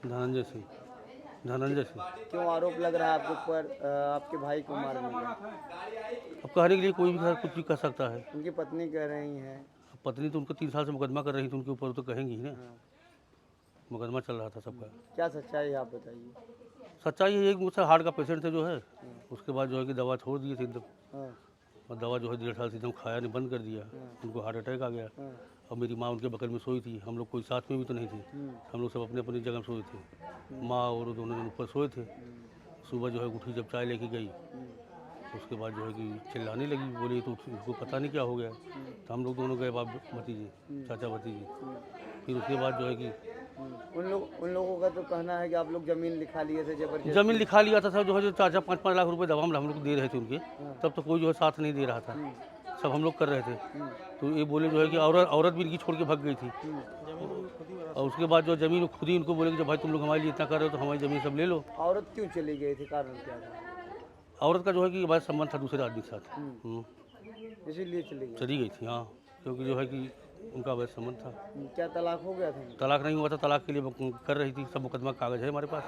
धनंजय सिंह। धनंजय सिंह। क्यों आरोप लग रहा है आपके ऊपर आपके भाई को मारने का? अब कहने के लिए कोई भी सर कुछ भी कर सकता है। उनकी पत्नी कह रही हैं। पत्नी तो उनको 3 साल से मुकदमा कर रही थी उनके ऊपर, तो कहेंगी ही ना। हाँ। मुकदमा चल रहा था सबका। क्या सच्चाई है आप बताइए। सच्चाई ये एक मुझसे हार्ट का पेशेंट थे जो है, उसके बाद जो है कि दवा छोड़ दी थी एकदम। हाँ। और दवा जो है 1.5 साल से एकदम खाया नहीं, बंद कर दिया। उनको हार्ट अटैक आ गया। हाँ। और मेरी माँ उनके बगल में सोई थी, हम लोग कोई साथ में भी तो नहीं थे, हम लोग सब अपने अपनी जगह में सोए थे। माँ और दोनों जन ऊपर सोए थे। सुबह जो है उठी, जब चाय लेके गई, उसके बाद जो है कि चिल्लाने लगी, बोली तो उसको पता नहीं क्या हो गया। तो हम लोग दोनों गए, बाप भतीजे, चाचा भतीजे। फिर उसके बाद जो है कि उन लोगों का तो कहना है कि आप लोग जमीन लिखा लिए थे जबरदस्ती। जमीन लिखा लिया था सब, जो है जो चाचा 5-5 लाख रुपए दवा हम लोग को दे रहे थे उनके, तब तो कोई जो है साथ नहीं दे रहा था, सब हम लोग कर रहे थे। तो ये बोले जो है कि औरत भी इनकी छोड़ के भाग गई थी। और उसके बाद जो जमीन खुद ही उनको बोले कि जब भाई तुम लोग हमारे लिए इतना कर रहे हो तो हमारी ज़मीन सब ले लो। औरत क्यों चली गई थी, कारण क्या था? औरत का जो है कि हमारा संबंध था दूसरे आदमी के साथ, इसीलिए चली गई। चली गई थी। हाँ, क्योंकि जो है कि उनका वैसा संबंध था। क्या तलाक हो गया था? तलाक नहीं हुआ था, तलाक के लिए कर रही थी, सब मुकदमा कागज़ है हमारे पास।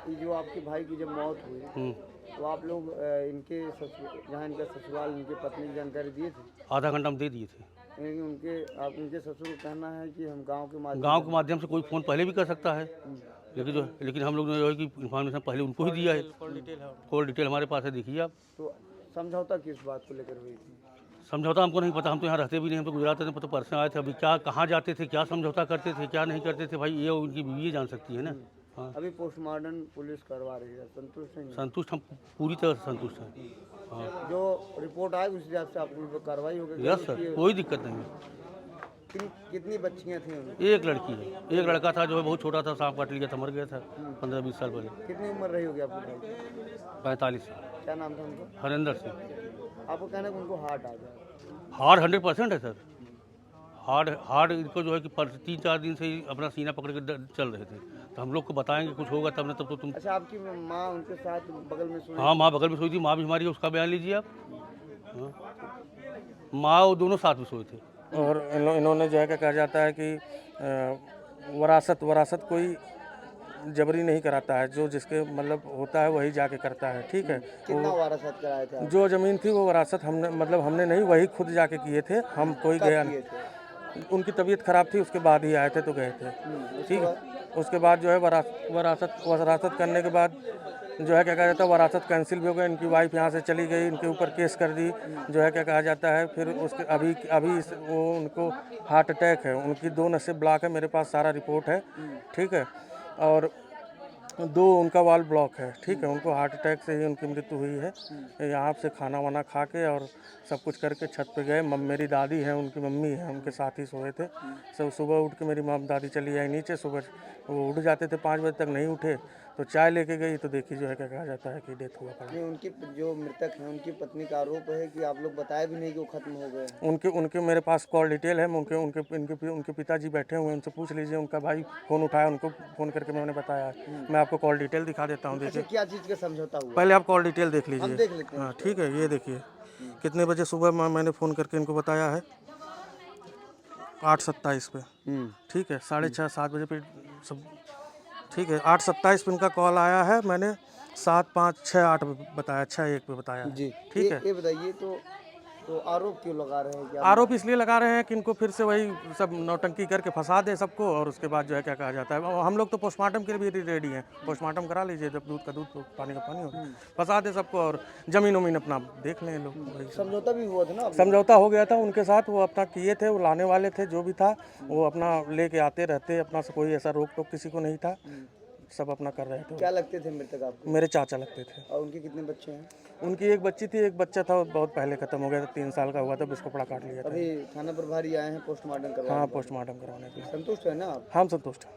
ये जो आपके भाई की जब मौत हुई तो आप लोग इनके जहाँ इनका ससुराल, इनके पत्नी की जानकारी दिए थे? आधा घंटा हम दे दिए थे। लेकिन उनके ससुर का कहना है कि हम गांव के माध्यम से कोई फ़ोन पहले भी कर सकता है, लेकिन हम लोग ने जो है कि इन्फॉर्मेशन पहले उनको ही दिया है। कॉल डिटेल हमारे पास है, देखिए आप। तो समझौता किस बात को लेकर हुई थी? समझौता हमको नहीं पता, हम तो यहाँ रहते भी नहीं, हम तो गुजरात में तो परसों आए थे। अभी क्या कहाँ जाते थे, क्या समझौता करते थे, क्या नहीं करते थे, भाई ये उनकी बीवी जान सकती है ना। हाँ, अभी पोस्टमार्टम पुलिस करवा रही है, संतुष्ट हैं? संतुष्ट, हम पूरी तरह से संतुष्ट हैं। हाँ, जो रिपोर्ट आए उस हिसाब से आप उन पर कार्रवाई होगी? यस सर, कोई दिक्कत नहीं है। कितनी बच्चियां थी उनकी? एक लड़की है, एक लड़का था जो है बहुत छोटा था, सांप काट लिया था, मर गया था 15-20 साल पहले। कितनी उम्र रही होगी आपके भाई की? 45। क्या नाम था उनका? हरेंद्र सिंह। आपको कहना है कि उनको हार्ट आ गया? हार्ड 100% है सर। हार्ड इनको जो है कि 3-4 दिन से ही अपना सीना पकड़ के चल रहे थे। तो हम लोग को बताएंगे कुछ होगा तब ना, तब तो तुम। अच्छा, आपकी माँ उनके साथ बगल में सोई? हाँ, माँ बगल में सोई थी, माँ भी हमारी है, उसका बयान लीजिए आप। हाँ, माँ और दोनों साथ में सोए थे। और इन्होंने जो है क्या कहा जाता है कि वरासत कोई जबरी नहीं कराता है, जो जिसके मतलब होता है वही जाके करता है, ठीक है। कितना वरासत कराए थे आप? जो ज़मीन थी वो वरासत हमने नहीं, वही खुद जाके किए थे, हम कोई गया किए नहीं। थे? उनकी तबीयत खराब थी, उसके बाद ही आए थे तो गए थे, ठीक है। उसके बाद जो है वरासत करने के बाद जो है क्या कहा जाता है, वरासत कैंसिल भी हो गई। इनकी वाइफ यहाँ से चली गई, इनके ऊपर केस कर दी, जो है क्या कहा जाता है। फिर उसके अभी वो उनको हार्ट अटैक है, उनकी 2 नसें ब्लॉक है, मेरे पास सारा रिपोर्ट है, ठीक है। और 2 उनका वाल ब्लॉक है, ठीक है। उनको हार्ट अटैक से ही उनकी मृत्यु हुई है। यहाँ से खाना वाना खा के और सब कुछ करके छत पे गए। मेरी दादी है, उनकी मम्मी है, उनके साथ ही सोए थे। सब सुबह उठ के मेरी माँ दादी चली आई नीचे, सुबह वो उठ जाते थे 5 बजे तक, नहीं उठे तो चाय लेके गई तो देखी जो है क्या कहा जाता है कि डेथ हुआ पड़ा। नहीं, उनकी जो मृतक है उनकी पत्नी का आरोप है कि आप लोग बताए भी नहीं कि वो खत्म हो गए। उनके मेरे पास कॉल डिटेल है, उनके पिताजी बैठे हुए हैं, उनसे पूछ लीजिए। उनका भाई फ़ोन उठाया, उनको फ़ोन करके मैंने बताया। मैं आपको कॉल डिटेल दिखा देता हूँ, देखिए। क्या चीज़ का समझौता हुआ? पहले आप कॉल डिटेल देख हम लीजिए। देख लेते हैं। हाँ, ठीक है, ये देखिए कितने बजे सुबह मैंने फ़ोन करके इनको बताया है, 8:27 पे, ठीक है। 6:30-7 बजे पे सब, ठीक है। 8:27 पे इनका कॉल आया है, मैंने 7, 5, 6, 8 बताया, 6:01 पे बताया है, जी, ठीक है। ये बताइए तो आरोप क्यों लगा रहे हैं? क्या आरोप इसलिए लगा रहे हैं कि इनको फिर से वही सब नौटंकी करके फंसा दे सबको, और उसके बाद जो है क्या कहा जाता है। और हम लोग तो पोस्टमार्टम के लिए भी रेडी हैं, पोस्टमार्टम करा लीजिए, जब दूध का दूध तो पानी का पानी हो, फंसा दे सबको और ज़मीन उमीन अपना देख लें लोग। वही समझौता भी हुआ था ना? समझौता हो गया था उनके साथ, वो अपना किए थे, वो लाने वाले थे, जो भी था वो अपना लेके आते रहते, अपना से कोई ऐसा रोक टोक किसी को नहीं था, सब अपना कर रहे थे। क्या लगते थे मृतक आपको? मेरे चाचा लगते थे। और उनके कितने बच्चे हैं? उनकी एक बच्ची थी, एक बच्चा था, वो बहुत पहले खत्म हो गया था, 3 साल का हुआ था, उसको पड़ा काट लिया था। अभी थाना प्रभारी आए हैं पोस्टमार्टम करवाने? हाँ, पोस्टमार्टम करवाने के लिए। संतुष्ट है ना आप? हम संतुष्ट हैं।